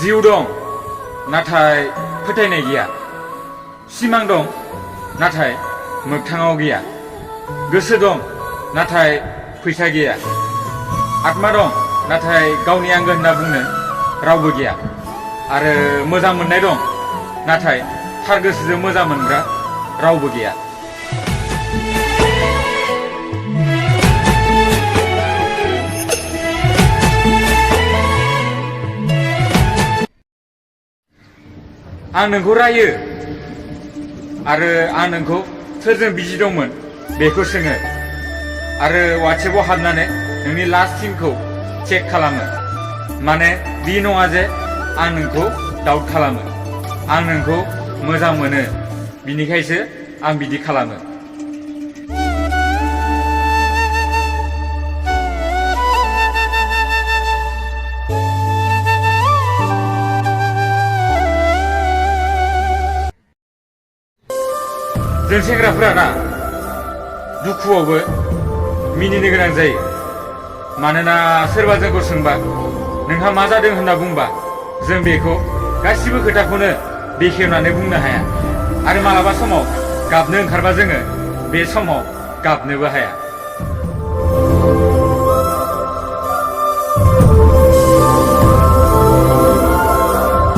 जिउ दं नाथाय फोथायनाय गैया, सिमां दं नाथाय मोगथाङाव गैया, गोसो दं नाथाय फैसा गैया, आत्मा दं नाथाय गावनि आंगो होनना बुंनो रावबो गैया, आरो मोजां मोननाय दं नाथाय थार गोसोजों मोजां मोनग्रा रावबो गैया। आं नोंखौ रायो आरो आं नोंखौ सोरजों बिजि दंमोन बेखौ सोङो, आरो वाट्सएपआव हाबनानै नोंनि लास्ट सिमखौ चेक खालामो। माने बे नङा जे आं नोंखौ डाउट खालामो, आं नोंखौ मोजां मोनो, बिनिखायसो आं बिदि खालामो। जों सेंग्राफोरा ना दुखुआवबो मिनिनो गोनां जायो, मानोना सोरबा जोंखौ सोंबा नोंहा मा जादों होनना बुंबा जों बेखौ गासिबो खोथाखौनो बेखेवनानै बुंनो हाया, आरो मालाबा समाव गाबनो ओंखारबा जोङो बे समाव गाबनोबो हाया।